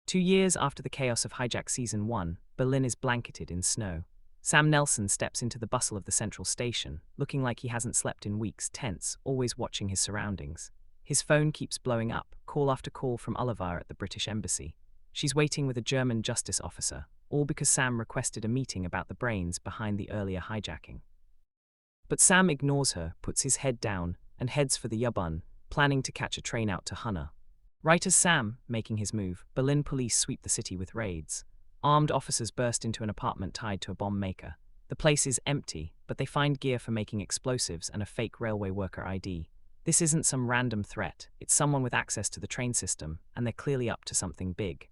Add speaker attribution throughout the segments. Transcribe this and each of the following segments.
Speaker 1: 2 years after the chaos of Hijack Season 1, Berlin is blanketed in snow. Sam Nelson steps into the bustle of the central station, looking like he hasn't slept in weeks, tense, always watching his surroundings. His phone keeps blowing up, call after call from Oliver at the British Embassy. She's waiting with a German justice officer, all because Sam requested a meeting about the brains behind the earlier hijacking. But Sam ignores her, puts his head down, and heads for the Yabun, planning to catch a train out to Hunna. Right as Sam, making his move, Berlin police sweep the city with raids. Armed officers burst into an apartment tied to a bomb maker. The place is empty, but they find gear for making explosives and a fake railway worker ID. This isn't some random threat, it's someone with access to the train system, and they're clearly up to something big.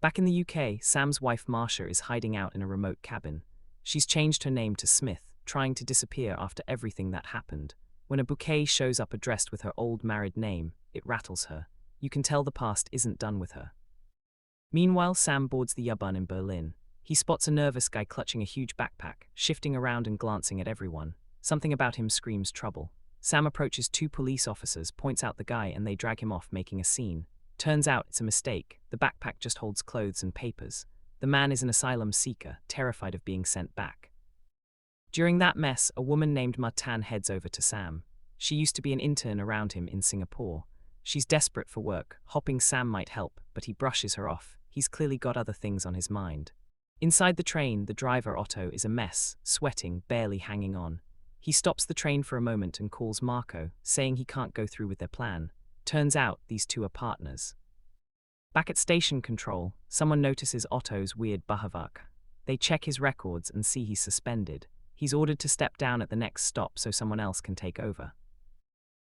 Speaker 1: Back in the UK, Sam's wife Marsha is hiding out in a remote cabin. She's changed her name to Smith, trying to disappear after everything that happened. When a bouquet shows up addressed with her old married name, it rattles her. You can tell the past isn't done with her. Meanwhile, Sam boards the Yabun in Berlin. He spots a nervous guy clutching a huge backpack, shifting around and glancing at everyone. Something about him screams trouble. Sam approaches 2 police officers, points out the guy, and they drag him off, making a scene. Turns out it's a mistake. The backpack just holds clothes and papers. The man is an asylum seeker, terrified of being sent back. During that mess, a woman named Martin heads over to Sam. She used to be an intern around him in Singapore. She's desperate for work, hoping Sam might help, but he brushes her off. He's clearly got other things on his mind. Inside the train, the driver, Otto, is a mess, sweating, barely hanging on. He stops the train for a moment and calls Marco, saying he can't go through with their plan. Turns out, these two are partners. Back at station control, someone notices Otto's weird behavior. They check his records and see he's suspended. He's ordered to step down at the next stop so someone else can take over.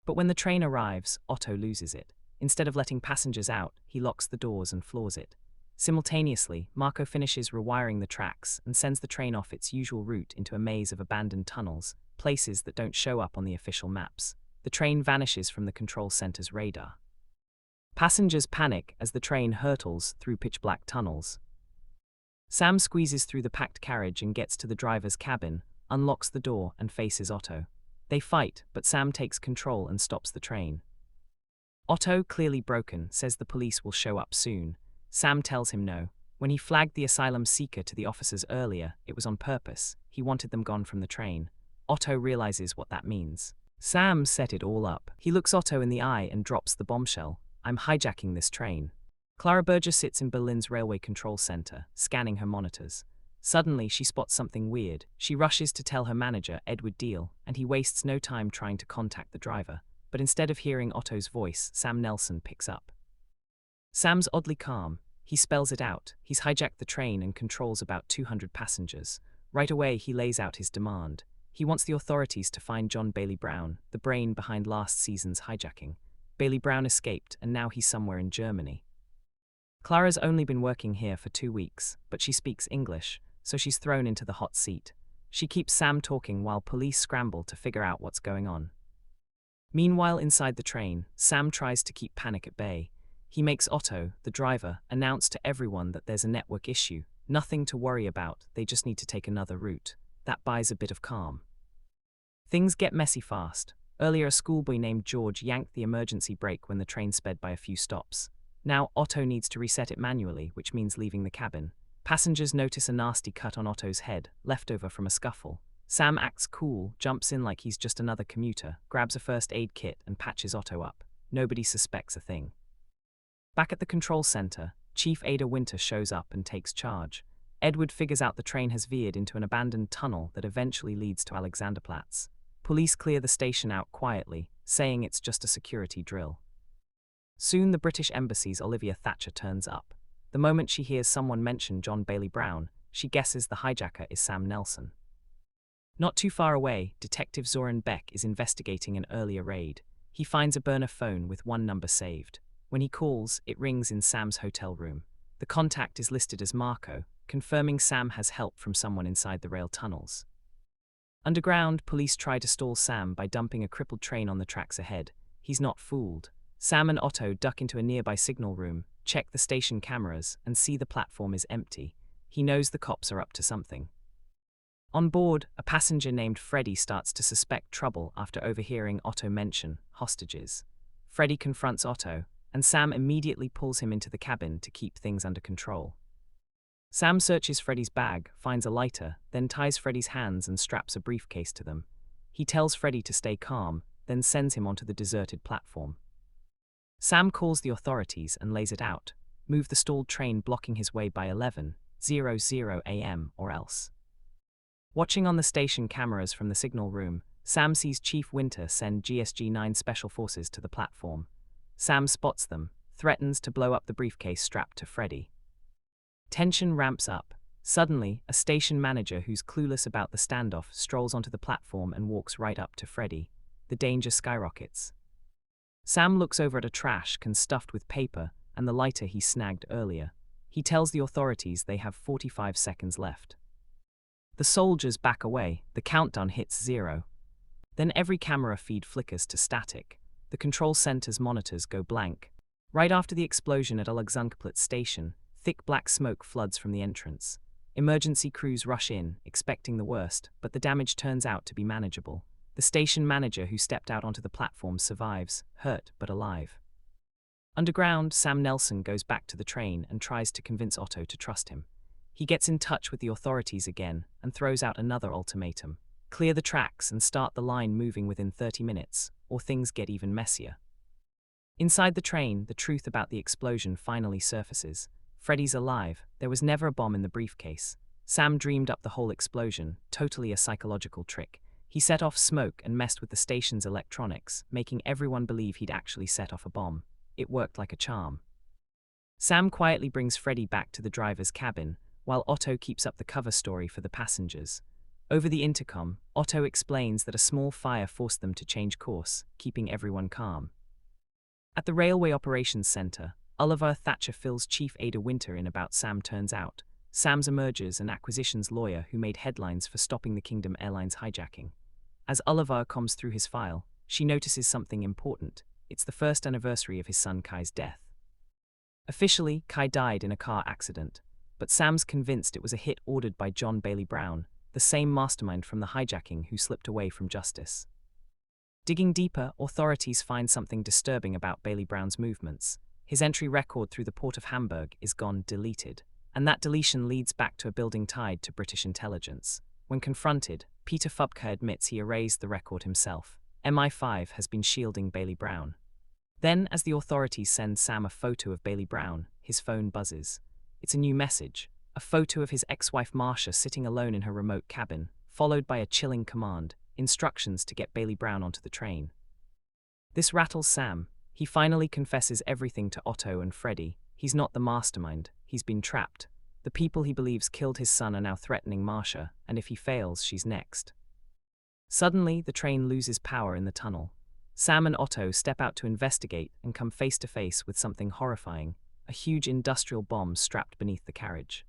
Speaker 1: But when the train arrives, Otto loses it. Instead of letting passengers out, he locks the doors and floors it. Simultaneously, Marco finishes rewiring the tracks and sends the train off its usual route into a maze of abandoned tunnels, places that don't show up on the official maps. The train vanishes from the control center's radar. Passengers panic as the train hurtles through pitch-black tunnels. Sam squeezes through the packed carriage and gets to the driver's cabin, unlocks the door, and faces Otto. They fight, but Sam takes control and stops the train. Otto, clearly broken, says the police will show up soon. Sam tells him no. When he flagged the asylum seeker to the officers earlier, it was on purpose. He wanted them gone from the train. Otto realizes what that means. Sam set it all up. He looks Otto in the eye and drops the bombshell. I'm hijacking this train. Clara Berger sits in Berlin's railway control center, scanning her monitors. Suddenly, she spots something weird. She rushes to tell her manager, Edward Deal, and he wastes no time trying to contact the driver. But instead of hearing Otto's voice, Sam Nelson picks up. Sam's oddly calm. He spells it out. He's hijacked the train and controls about 200 passengers. Right away, he lays out his demand. He wants the authorities to find John Bailey Brown, the brain behind last season's hijacking. Bailey Brown escaped, and now he's somewhere in Germany. Clara's only been working here for 2 weeks, but she speaks English, so she's thrown into the hot seat. She keeps Sam talking while police scramble to figure out what's going on. Meanwhile, inside the train, Sam tries to keep panic at bay. He makes Otto, the driver, announce to everyone that there's a network issue. Nothing to worry about, they just need to take another route. That buys a bit of calm. Things get messy fast. Earlier, a schoolboy named George yanked the emergency brake when the train sped by a few stops. Now, Otto needs to reset it manually, which means leaving the cabin. Passengers notice a nasty cut on Otto's head, leftover from a scuffle. Sam acts cool, jumps in like he's just another commuter, grabs a first aid kit and patches Otto up. Nobody suspects a thing. Back at the control center, Chief Ada Winter shows up and takes charge. Edward figures out the train has veered into an abandoned tunnel that eventually leads to Alexanderplatz. Police clear the station out quietly, saying it's just a security drill. Soon the British Embassy's Olivia Thatcher turns up. The moment she hears someone mention John Bailey Brown, she guesses the hijacker is Sam Nelson. Not too far away, Detective Zoran Beck is investigating an earlier raid. He finds a burner phone with one number saved. When he calls, it rings in Sam's hotel room. The contact is listed as Marco, confirming Sam has help from someone inside the rail tunnels. Underground, police try to stall Sam by dumping a crippled train on the tracks ahead. He's not fooled. Sam and Otto duck into a nearby signal room, check the station cameras, and see the platform is empty. He knows the cops are up to something. On board, a passenger named Freddie starts to suspect trouble after overhearing Otto mention hostages. Freddie confronts Otto, and Sam immediately pulls him into the cabin to keep things under control. Sam searches Freddy's bag, finds a lighter, then ties Freddy's hands and straps a briefcase to them. He tells Freddy to stay calm, then sends him onto the deserted platform. Sam calls the authorities and lays it out. Move the stalled train blocking his way by 11:00 a.m. or else. Watching on the station cameras from the signal room, Sam sees Chief Winter send GSG-9 special forces to the platform. Sam spots them, threatens to blow up the briefcase strapped to Freddy. Tension ramps up. Suddenly, a station manager who's clueless about the standoff strolls onto the platform and walks right up to Freddy. The danger skyrockets. Sam looks over at a trash can stuffed with paper and the lighter he snagged earlier. He tells the authorities they have 45 seconds left. The soldiers back away. The countdown hits 0. Then every camera feed flickers to static. The control center's monitors go blank. Right after the explosion at Alexanderplatz station, thick black smoke floods from the entrance. Emergency crews rush in, expecting the worst, but the damage turns out to be manageable. The station manager who stepped out onto the platform survives, hurt but alive. Underground, Sam Nelson goes back to the train and tries to convince Otto to trust him. He gets in touch with the authorities again and throws out another ultimatum. Clear the tracks and start the line moving within 30 minutes, or things get even messier. Inside the train, the truth about the explosion finally surfaces. Freddy's alive. There was never a bomb in the briefcase. Sam dreamed up the whole explosion, totally a psychological trick. He set off smoke and messed with the station's electronics, making everyone believe he'd actually set off a bomb. It worked like a charm. Sam quietly brings Freddy back to the driver's cabin, while Otto keeps up the cover story for the passengers. Over the intercom, Otto explains that a small fire forced them to change course, keeping everyone calm. At the Railway Operations Center, Oliver Thatcher fills Chief Ada Winter in about Sam turns out. Sam's a mergers and acquisitions lawyer who made headlines for stopping the Kingdom Airlines hijacking. As Oliver combs through his file, she notices something important. It's the first anniversary of his son Kai's death. Officially, Kai died in a car accident, but Sam's convinced it was a hit ordered by John Bailey Brown, the same mastermind from the hijacking who slipped away from justice. Digging deeper, authorities find something disturbing about Bailey Brown's movements. His entry record through the port of Hamburg is gone deleted, and that deletion leads back to a building tied to British intelligence. When confronted, Peter Fubke admits he erased the record himself. MI5 has been shielding Bailey Brown. Then, as the authorities send Sam a photo of Bailey Brown, his phone buzzes. It's a new message, a photo of his ex-wife Marcia sitting alone in her remote cabin, followed by a chilling command, instructions to get Bailey Brown onto the train. This rattles Sam. He finally confesses everything to Otto and Freddy. He's not the mastermind, he's been trapped. The people he believes killed his son are now threatening Marcia, and if he fails, she's next. Suddenly, the train loses power in the tunnel. Sam and Otto step out to investigate and come face to face with something horrifying, a huge industrial bomb strapped beneath the carriage.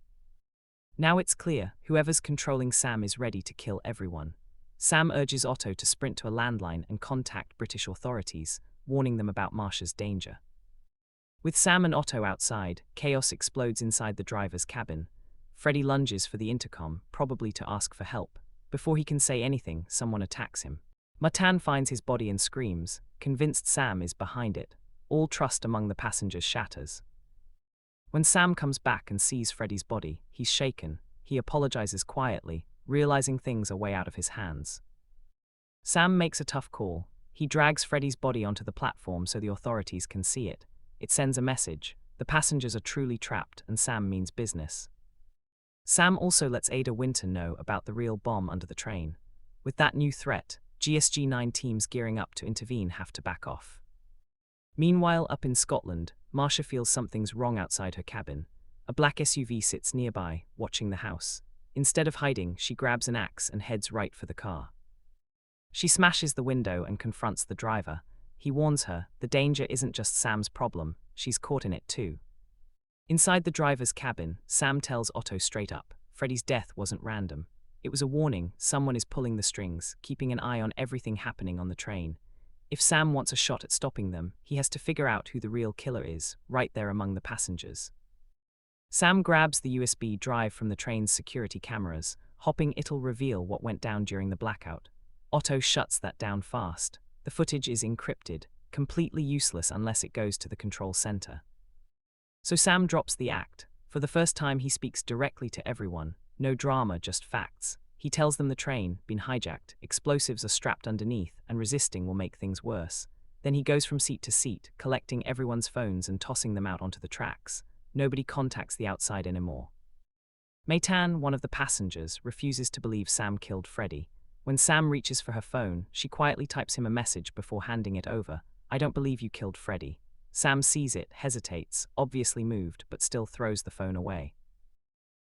Speaker 1: Now it's clear, whoever's controlling Sam is ready to kill everyone. Sam urges Otto to sprint to a landline and contact British authorities, warning them about Marcia's danger. With Sam and Otto outside, chaos explodes inside the driver's cabin. Freddy lunges for the intercom, probably to ask for help. Before he can say anything, someone attacks him. Matan finds his body and screams, convinced Sam is behind it. All trust among the passengers shatters. When Sam comes back and sees Freddy's body, he's shaken. He apologizes quietly, realizing things are way out of his hands. Sam makes a tough call. He drags Freddy's body onto the platform so the authorities can see it. It sends a message. The passengers are truly trapped, and Sam means business. Sam also lets Ada Winter know about the real bomb under the train. With that new threat, GSG-9 teams gearing up to intervene have to back off. Meanwhile, up in Scotland, Marcia feels something's wrong outside her cabin. A black SUV sits nearby, watching the house. Instead of hiding, she grabs an axe and heads right for the car. She smashes the window and confronts the driver. He warns her, the danger isn't just Sam's problem, she's caught in it too. Inside the driver's cabin, Sam tells Otto straight up, Freddy's death wasn't random. It was a warning, someone is pulling the strings, keeping an eye on everything happening on the train. If Sam wants a shot at stopping them, he has to figure out who the real killer is, right there among the passengers. Sam grabs the USB drive from the train's security cameras, hoping it'll reveal what went down during the blackout. Otto shuts that down fast. The footage is encrypted, completely useless unless it goes to the control center. So Sam drops the act. For the first time, he speaks directly to everyone. No drama, just facts. He tells them the train, been hijacked, explosives are strapped underneath, and resisting will make things worse. Then he goes from seat to seat, collecting everyone's phones and tossing them out onto the tracks. Nobody contacts the outside anymore. Maytan, one of the passengers, refuses to believe Sam killed Freddy. When Sam reaches for her phone, she quietly types him a message before handing it over. "I don't believe you killed Freddy." Sam sees it, hesitates, obviously moved, but still throws the phone away.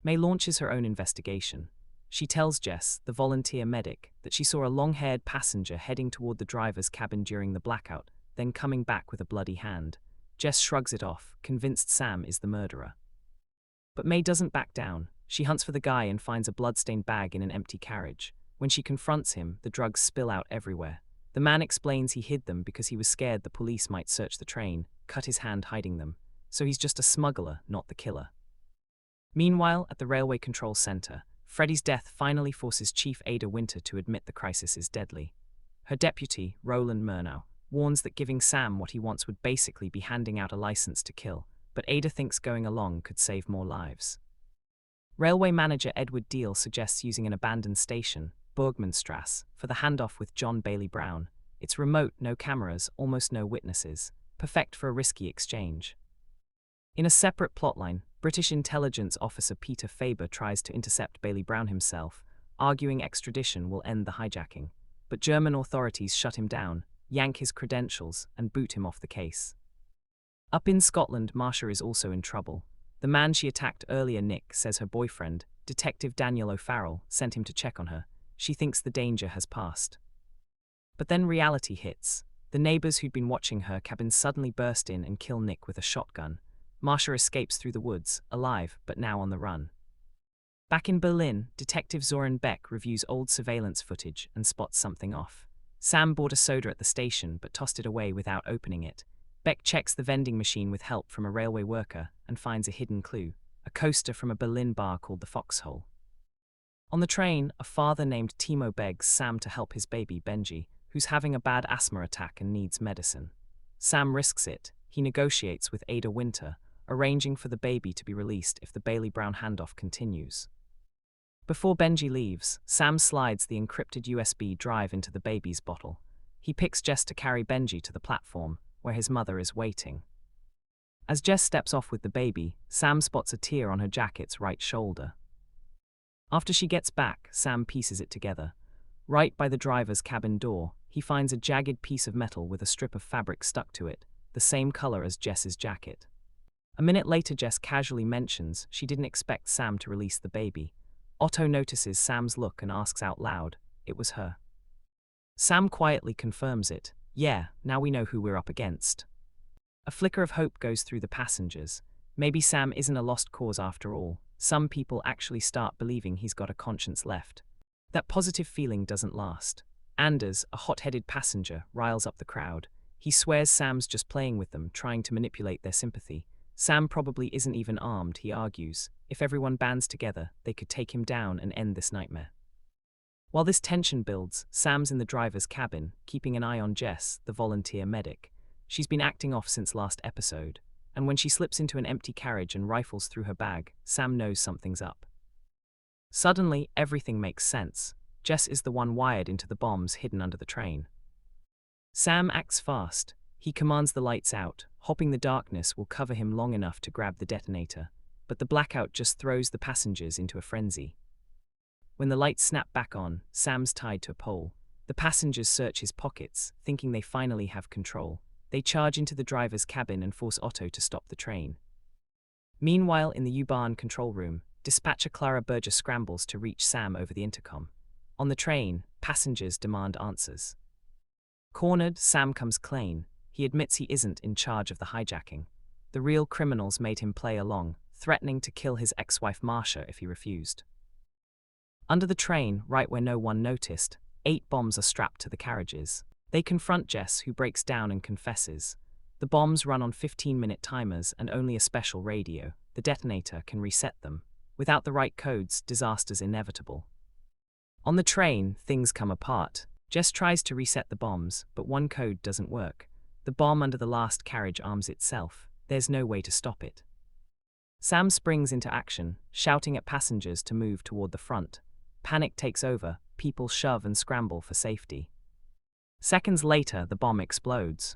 Speaker 1: May launches her own investigation. She tells Jess, the volunteer medic, that she saw a long-haired passenger heading toward the driver's cabin during the blackout, then coming back with a bloody hand. Jess shrugs it off, convinced Sam is the murderer. But May doesn't back down. She hunts for the guy and finds a blood-stained bag in an empty carriage. When she confronts him, the drugs spill out everywhere. The man explains he hid them because he was scared the police might search the train, cut his hand hiding them. So he's just a smuggler, not the killer. Meanwhile, at the railway control center, Freddy's death finally forces Chief Ada Winter to admit the crisis is deadly. Her deputy, Roland Murnau, warns that giving Sam what he wants would basically be handing out a license to kill, but Ada thinks going along could save more lives. Railway manager Edward Deal suggests using an abandoned station, Bergmanstrasse, for the handoff with John Bailey Brown. It's remote, no cameras, almost no witnesses, perfect for a risky exchange. In a separate plotline, British intelligence officer Peter Faber tries to intercept Bailey Brown himself, arguing extradition will end the hijacking. But German authorities shut him down, yank his credentials, and boot him off the case. Up in Scotland, Marsha is also in trouble. The man she attacked earlier, Nick, says her boyfriend, Detective Daniel O'Farrell, sent him to check on her. She thinks the danger has passed. But then reality hits. The neighbors who'd been watching her cabin suddenly burst in and kill Nick with a shotgun. Marsha escapes through the woods, alive, but now on the run. Back in Berlin, Detective Zoran Beck reviews old surveillance footage and spots something off. Sam bought a soda at the station but tossed it away without opening it. Beck checks the vending machine with help from a railway worker and finds a hidden clue, a coaster from a Berlin bar called the Foxhole. On the train, a father named Timo begs Sam to help his baby, Benji, who's having a bad asthma attack and needs medicine. Sam risks it. He negotiates with Ada Winter, arranging for the baby to be released if the Bailey Brown handoff continues. Before Benji leaves, Sam slides the encrypted USB drive into the baby's bottle. He picks Jess to carry Benji to the platform, where his mother is waiting. As Jess steps off with the baby, Sam spots a tear on her jacket's right shoulder. After she gets back, Sam pieces it together. Right by the driver's cabin door, he finds a jagged piece of metal with a strip of fabric stuck to it, the same color as Jess's jacket. A minute later, Jess casually mentions she didn't expect Sam to release the baby. Otto notices Sam's look and asks out loud, "It was her." Sam quietly confirms it. "Yeah, now we know who we're up against." A flicker of hope goes through the passengers. Maybe Sam isn't a lost cause after all. Some people actually start believing he's got a conscience left. That positive feeling doesn't last. Anders, a hot-headed passenger, riles up the crowd. He swears Sam's just playing with them, trying to manipulate their sympathy. Sam probably isn't even armed, he argues. If everyone bands together, they could take him down and end this nightmare. While this tension builds, Sam's in the driver's cabin, keeping an eye on Jess, the volunteer medic. She's been acting off since last episode, and when she slips into an empty carriage and rifles through her bag, Sam knows something's up. Suddenly, everything makes sense. Jess is the one wired into the bombs hidden under the train. Sam acts fast. He commands the lights out, hoping the darkness will cover him long enough to grab the detonator. But the blackout just throws the passengers into a frenzy. When the lights snap back on, Sam's tied to a pole. The passengers search his pockets, thinking they finally have control. They charge into the driver's cabin and force Otto to stop the train. Meanwhile, in the U-Bahn control room, dispatcher Clara Berger scrambles to reach Sam over the intercom. On the train, passengers demand answers. Cornered, Sam comes clean. He admits he isn't in charge of the hijacking. The real criminals made him play along, threatening to kill his ex-wife Marsha if he refused. Under the train, right where no one noticed, 8 bombs are strapped to the carriages. They confront Jess, who breaks down and confesses. The bombs run on 15-minute timers and only a special radio. The detonator can reset them. Without the right codes, disaster's inevitable. On the train, things come apart. Jess tries to reset the bombs, but one code doesn't work. The bomb under the last carriage arms itself. There's no way to stop it. Sam springs into action, shouting at passengers to move toward the front. Panic takes over, people shove and scramble for safety. Seconds later, the bomb explodes.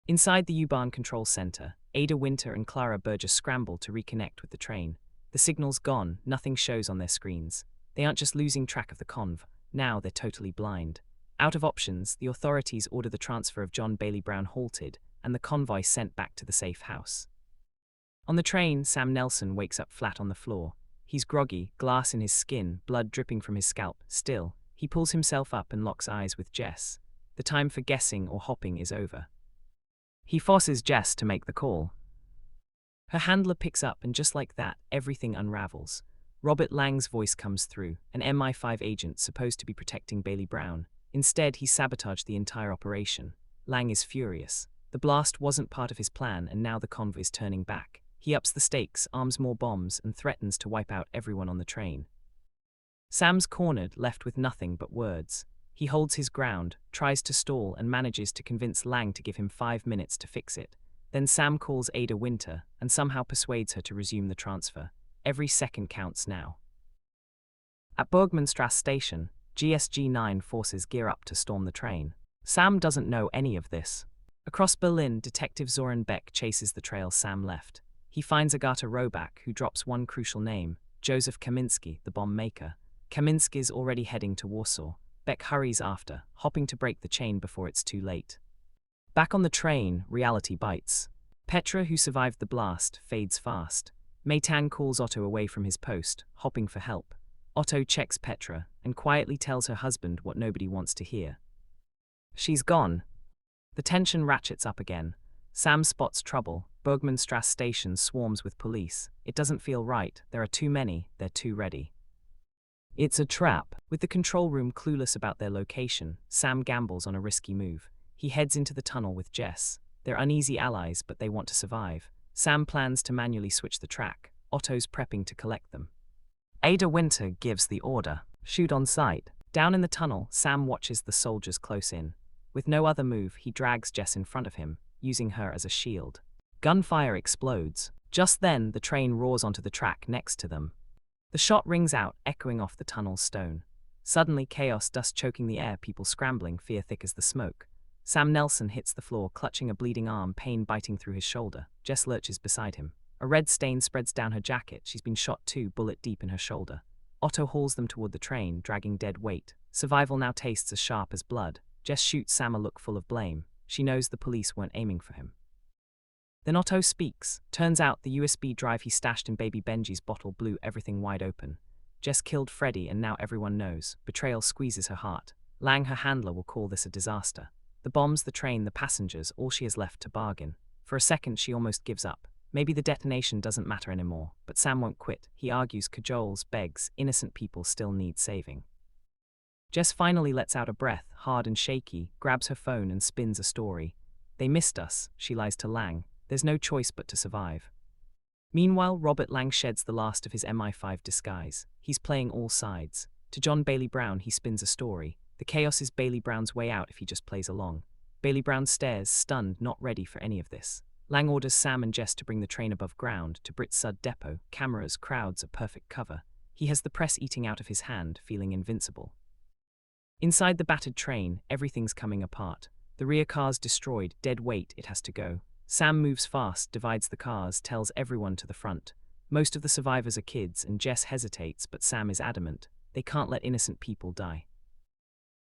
Speaker 1: Inside the U-Bahn control center, Ada Winter and Clara Burgess scramble to reconnect with the train. The signal's gone, nothing shows on their screens. They aren't just losing track of the conv, now they're totally blind. Out of options, the authorities order the transfer of John Bailey Brown halted, and the convoy sent back to the safe house. On the train, Sam Nelson wakes up flat on the floor. He's groggy, glass in his skin, blood dripping from his scalp. Still, he pulls himself up and locks eyes with Jess. The time for guessing or hopping is over. He forces Jess to make the call. Her handler picks up, and just like that, everything unravels. Robert Lang's voice comes through, an MI5 agent supposed to be protecting Bailey Brown. Instead, he sabotaged the entire operation. Lang is furious. The blast wasn't part of his plan, and now the convoy is turning back. He ups the stakes, arms more bombs, and threatens to wipe out everyone on the train. Sam's cornered, left with nothing but words. He holds his ground, tries to stall, and manages to convince Lang to give him 5 minutes to fix it. Then Sam calls Ada Winter, and somehow persuades her to resume the transfer. Every second counts now. At Bergmannstrasse station, GSG-9 forces gear up to storm the train. Sam doesn't know any of this. Across Berlin, Detective Zoran Beck chases the trail Sam left. He finds Agata Roback, who drops one crucial name, Joseph Kaminski, the bomb maker. Kaminski's already heading to Warsaw. Beck hurries after, hoping to break the chain before it's too late. Back on the train, reality bites. Petra, who survived the blast, fades fast. Maytan calls Otto away from his post, hopping for help. Otto checks Petra, and quietly tells her husband what nobody wants to hear. She's gone. The tension ratchets up again. Sam spots trouble. Bergmannstrasse station swarms with police. It doesn't feel right. There are too many. They're too ready. It's a trap. With the control room clueless about their location, Sam gambles on a risky move. He heads into the tunnel with Jess. They're uneasy allies, but they want to survive. Sam plans to manually switch the track. Otto's prepping to collect them. Ada Winter gives the order. Shoot on sight. Down in the tunnel, Sam watches the soldiers close in. With no other move, he drags Jess in front of him, using her as a shield. Gunfire explodes. Just then, the train roars onto the track next to them. The shot rings out, echoing off the tunnel's stone. Suddenly, chaos, dust choking the air, people scrambling, fear thick as the smoke. Sam Nelson hits the floor, clutching a bleeding arm, pain biting through his shoulder. Jess lurches beside him. A red stain spreads down her jacket. She's been shot too, bullet deep in her shoulder. Otto hauls them toward the train, dragging dead weight. Survival now tastes as sharp as blood. Jess shoots Sam a look full of blame. She knows the police weren't aiming for him. Then Otto speaks. Turns out the USB drive he stashed in baby Benji's bottle blew everything wide open. Jess killed Freddy, and now everyone knows. Betrayal squeezes her heart. Lang, her handler, will call this a disaster. The bombs, the train, the passengers, all she has left to bargain. For a second, she almost gives up. Maybe the detonation doesn't matter anymore, but Sam won't quit. He argues, cajoles, begs. Innocent people still need saving. Jess finally lets out a breath, hard and shaky, grabs her phone and spins a story. They missed us, she lies to Lang. There's no choice but to survive. Meanwhile, Robert Lang sheds the last of his MI5 disguise. He's playing all sides. To John Bailey Brown, he spins a story. The chaos is Bailey Brown's way out if he just plays along. Bailey Brown stares, stunned, not ready for any of this. Lang orders Sam and Jess to bring the train above ground, to Brit Sud Depot. Cameras, crowds, a perfect cover. He has the press eating out of his hand, feeling invincible. Inside the battered train, everything's coming apart. The rear car's destroyed, dead weight, it has to go. Sam moves fast, divides the cars, tells everyone to the front. Most of the survivors are kids, and Jess hesitates, but Sam is adamant. They can't let innocent people die.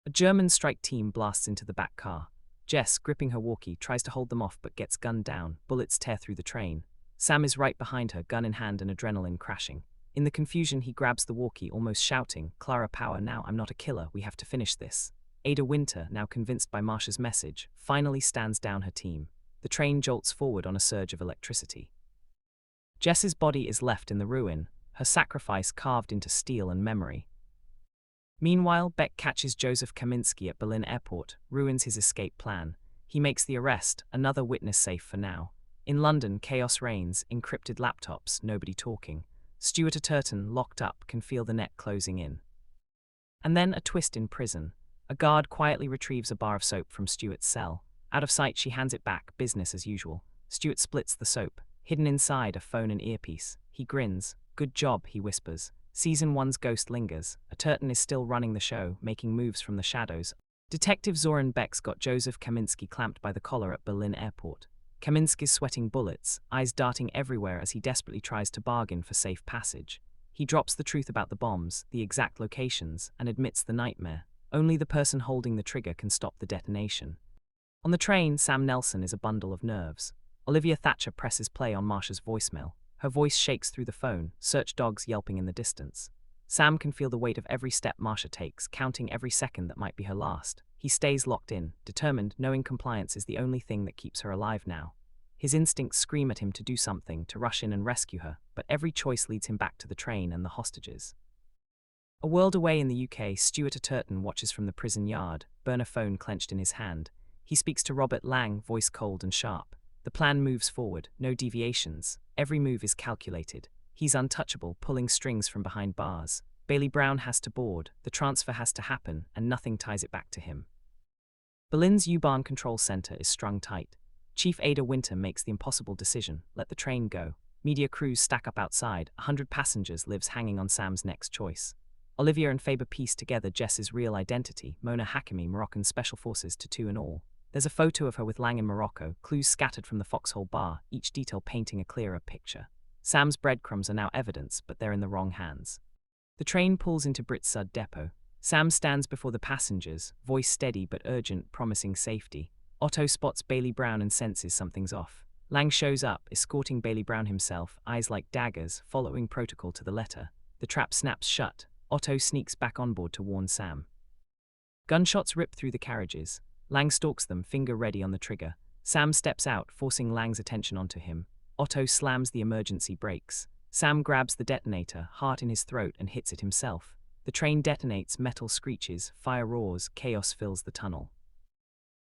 Speaker 1: A German strike team blasts into the back car. Jess, gripping her walkie, tries to hold them off but gets gunned down. Bullets tear through the train. Sam is right behind her, gun in hand and adrenaline crashing. In the confusion, he grabs the walkie, almost shouting, "Clara Power, now, I'm not a killer, we have to finish this." Ada Winter, now convinced by Marsha's message, finally stands down her team. The train jolts forward on a surge of electricity. Jess's body is left in the ruin, her sacrifice carved into steel and memory. Meanwhile, Beck catches Joseph Kaminski at Berlin airport, ruins his escape plan. He makes the arrest, another witness safe for now. In London, chaos reigns, encrypted laptops, nobody talking. Stuart Atherton, locked up, can feel the net closing in. And then a twist in prison. A guard quietly retrieves a bar of soap from Stuart's cell. Out of sight, she hands it back, business as usual. Stuart splits the soap. Hidden inside, a phone and earpiece. He grins. Good job, he whispers. Season 1's ghost lingers. A Turton is still running the show, making moves from the shadows. Detective Zoran Beck's got Joseph Kaminski clamped by the collar at Berlin airport. Kaminski's sweating bullets, eyes darting everywhere as he desperately tries to bargain for safe passage. He drops the truth about the bombs, the exact locations, and admits the nightmare. Only the person holding the trigger can stop the detonation. On the train, Sam Nelson is a bundle of nerves. Olivia Thatcher presses play on Marsha's voicemail. Her voice shakes through the phone, search dogs yelping in the distance. Sam can feel the weight of every step Marsha takes, counting every second that might be her last. He stays locked in, determined, knowing compliance is the only thing that keeps her alive now. His instincts scream at him to do something, to rush in and rescue her, but every choice leads him back to the train and the hostages. A world away in the UK, Stuart Atherton watches from the prison yard, burner phone clenched in his hand. He speaks to Robert Lang, voice cold and sharp. The plan moves forward, no deviations. Every move is calculated. He's untouchable, pulling strings from behind bars. Bailey Brown has to board, the transfer has to happen, and nothing ties it back to him. Berlin's U-Bahn control center is strung tight. Chief Ada Winter makes the impossible decision, let the train go. Media crews stack up outside, 100 passengers lives hanging on Sam's next choice. Olivia and Faber piece together Jess's real identity, Mona Hakimi, Moroccan Special Forces tattoo and all. There's a photo of her with Lang in Morocco, clues scattered from the Foxhole bar, each detail painting a clearer picture. Sam's breadcrumbs are now evidence, but they're in the wrong hands. The train pulls into Britsud depot. Sam stands before the passengers, voice steady but urgent, promising safety. Otto spots Bailey Brown and senses something's off. Lang shows up, escorting Bailey Brown himself, eyes like daggers, following protocol to the letter. The trap snaps shut. Otto sneaks back on board to warn Sam. Gunshots rip through the carriages. Lang stalks them, finger ready on the trigger. Sam steps out, forcing Lang's attention onto him. Otto slams the emergency brakes. Sam grabs the detonator, heart in his throat, and hits it himself. The train detonates, metal screeches, fire roars, chaos fills the tunnel.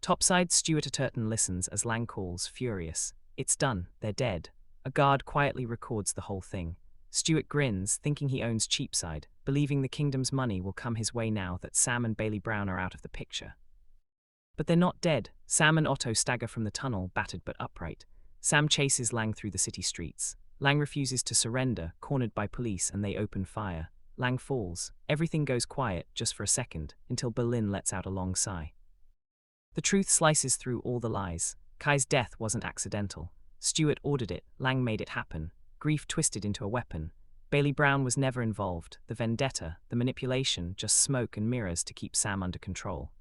Speaker 1: Topside, Stuart Atherton listens as Lang calls, furious. It's done, they're dead. A guard quietly records the whole thing. Stuart grins, thinking he owns Cheapside, believing the kingdom's money will come his way now that Sam and Bailey Brown are out of the picture. But they're not dead. Sam and Otto stagger from the tunnel, battered but upright. Sam chases Lang through the city streets. Lang refuses to surrender, cornered by police, and they open fire. Lang falls. Everything goes quiet, just for a second, until Berlin lets out a long sigh. The truth slices through all the lies. Kai's death wasn't accidental. Stuart ordered it, Lang made it happen. Grief twisted into a weapon. Bailey Brown was never involved. The vendetta, the manipulation, just smoke and mirrors to keep Sam under control.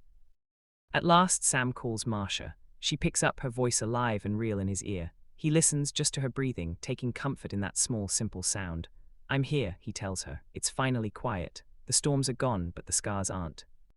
Speaker 1: At last, Sam calls Marsha. She picks up, her voice alive and real in his ear. He listens just to her breathing, taking comfort in that small, simple sound. I'm here, he tells her. It's finally quiet. The storms are gone, but the scars aren't.